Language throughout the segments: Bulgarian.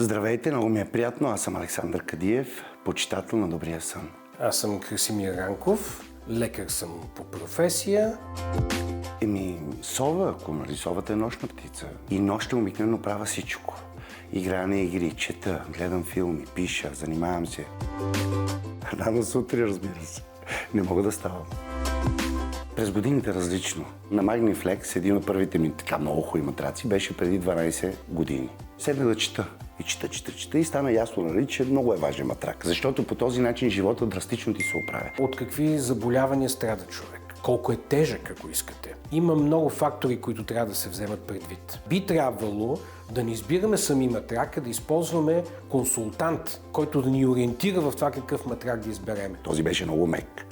Здравейте, много ми е приятно. Аз съм Александър Кадиев, почитател на добрия сън. Аз съм Красимир Ранков, лекар съм по професия. Сова, ако нали, совата е нощна птица. И нощта обикновено правя всичко. Играя на игри, чета, гледам филми, пиша, занимавам се. Рано сутрин, разбира се. Не мога да ставам. През годините различно. На Magniflex, един от първите ми така много хубави матраци, беше преди 12 години. Седнах да чета. И чета и стана ясно, нали, че много е важен матрак. Защото по този начин живота драстично ти се оправя. От какви заболявания страда човек? Колко е тежък, ако искате? Има много фактори, които трябва да се вземат предвид. Би трябвало да не избираме сами матрака, да използваме консултант, който да ни ориентира в това какъв матрак да избереме. Този беше много мек.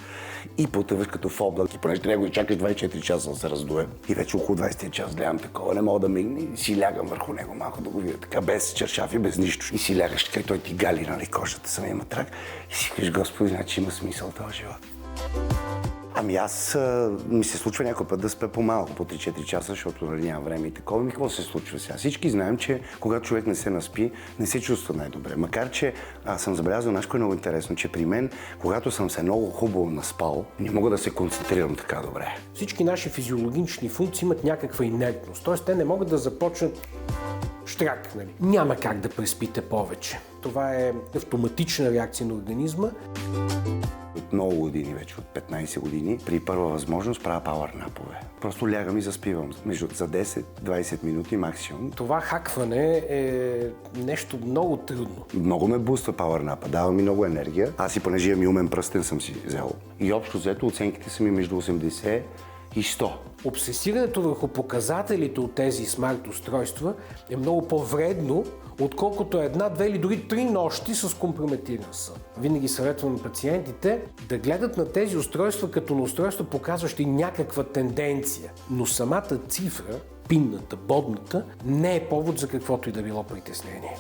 И потъваш като в облак, и понеже трябва да го чакаш 24 часа да се раздуе. И вече около 20 час гледам такова, не мога да мигне и си лягам върху него малко да го видя така, без чершафи, без нищо. И си лягаш така и той ти гали, нали, кожата, самия матрак. И си кажеш, Господи, значи има смисъл този живот. Ми се случва някой път да спя по-малко, по 3-4 часа, защото нали, няма време и такова. Какво се случва сега? Всички знаем, че когато човек не се наспи, не се чувства най-добре. Макар, че аз съм забелязал нещо много интересно, че при мен, когато съм се много хубаво наспал, не мога да се концентрирам така добре. Всички наши физиологични функции имат някаква инертност, т.е. те не могат да започнат щрак. Нали. Няма как да преспите повече. Това е автоматична реакция на организма. От много години, вече от 15 години, при първа възможност правя пауърнапове. Просто лягам и заспивам за 10-20 минути максимум. Това хакване е нещо много трудно. Много ме буства пауърнапа, дава ми много енергия. Аз и понеже имам и умен пръстен съм си взел. И общо взето оценките са ми между 80 и 100. Обсесирането върху показателите от тези смарт устройства е много по-вредно, отколкото една, две или дори 3 нощи с компрометиран сън. Винаги съветвам пациентите да гледат на тези устройства като на устройства, показващи някаква тенденция. Но самата цифра, пинната, бодната, не е повод за каквото и да било притеснение.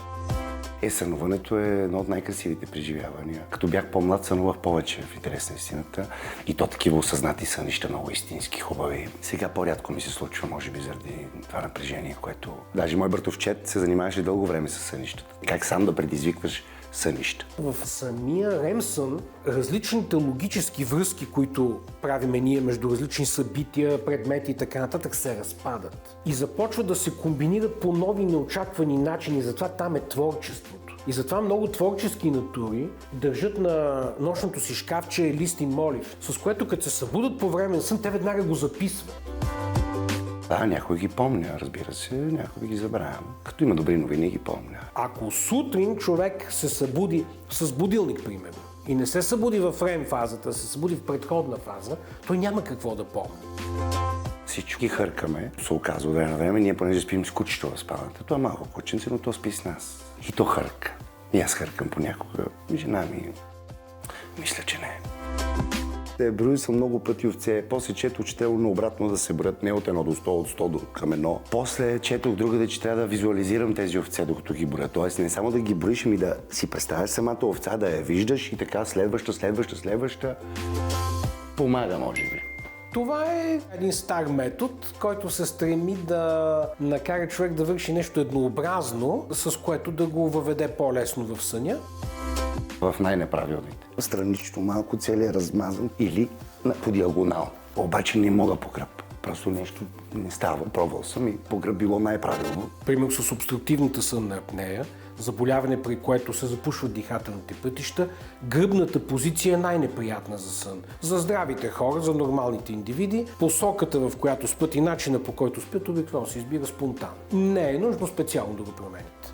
Сънуването е едно от най-красивите преживявания. Като бях по-млад, сънувах повече, в интерес на истината. И то такива осъзнати сънища, много истински, хубави. Сега по-рядко ми се случва, може би, заради това напрежение, което... Даже мой братовчет се занимаваше дълго време с сънищата. Как сам да предизвикваш сънища. В самия REM сън различните логически връзки, които правиме ние между различни събития, предмети и така нататък, се разпадат. И започват да се комбинират по нови неочаквани начини, затова там е творчеството. И затова много творчески натури държат на нощното си шкафче лист и молив, с което като се събудат по време на сън, те веднага го записват. Да, някой ги помня, разбира се, някой ги забравям. Като има добри новини, ги помня. Ако сутрин човек се събуди с будилник, примерно, и не се събуди в REM фазата, се събуди в предходна фаза, той няма какво да помни. Всички хъркаме, се оказва време на време, ние понеже спим с кучето в спалната. Това е малко кученце, но то спи с нас. И то хърка. И аз хъркам понякога. Жена ми мисля, че не. Брои съм много пъти овце, после четох, че трябва обратно да се броят не от 1 до 100, от 100 до към 1. После четох другаде, че трябва да визуализирам тези овце, докато ги броя. Тоест не само да ги броиш, ами да си представяш самата овца, да я виждаш и така следваща. Помага, може би. Това е един стар метод, който се стреми да накара човек да върши нещо еднообразно, с което да го въведе по-лесно в съня. В най-неправилните. Странично малко целият размазан или по диагонал. Обаче не мога по гръб. Просто нещо не става. Пробвал съм и по гръб било най-правилно. Примерно с обструктивната сънна апнея, заболяване, при което се запушват дихателните пътища, гръбната позиция е най-неприятна за сън. За здравите хора, за нормалните индивиди, посоката, в която спят и начина, по който спят, обикновено се избира спонтанно. Не е нужно специално да го промените.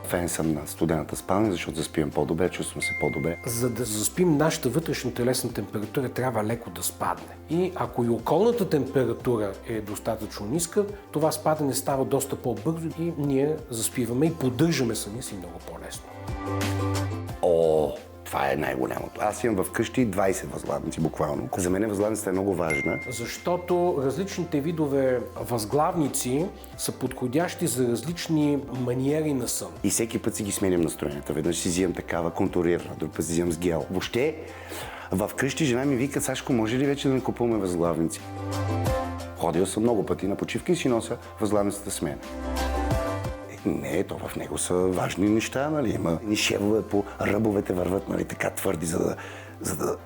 Фен съм на студената спалня, защото заспивам по-добре, чувствам се по-добре. За да заспим, нашата вътрешна телесна температура трябва леко да спадне. И ако и околната температура е достатъчно ниска, това спадане става доста по-бързо и ние заспиваме и поддържаме съня си много по-лесно. Това е най-голямото. Аз имам вкъщи 20 възглавници, буквално. За мен възглавницата е много важна. Защото различните видове възглавници са подходящи за различни маниери на сън. И всеки път си ги сменям настроенията. Веднъж си взимам такава контурирана, друг път си взимам с гел. Въобще, вкъщи жена ми вика: Сашко, може ли вече да не купуваме възглавници? Ходил съм много пъти на почивка и си нося възглавницата с мен. Не, то в него са важни неща, нали? Има ни шевове по ръбовете върват, нали, така твърди, за да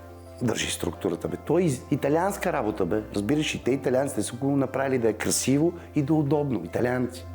държи структурата, бе. То е италианска работа, бе. Разбираш, и те италианците са го направили да е красиво и да е удобно. Италианци.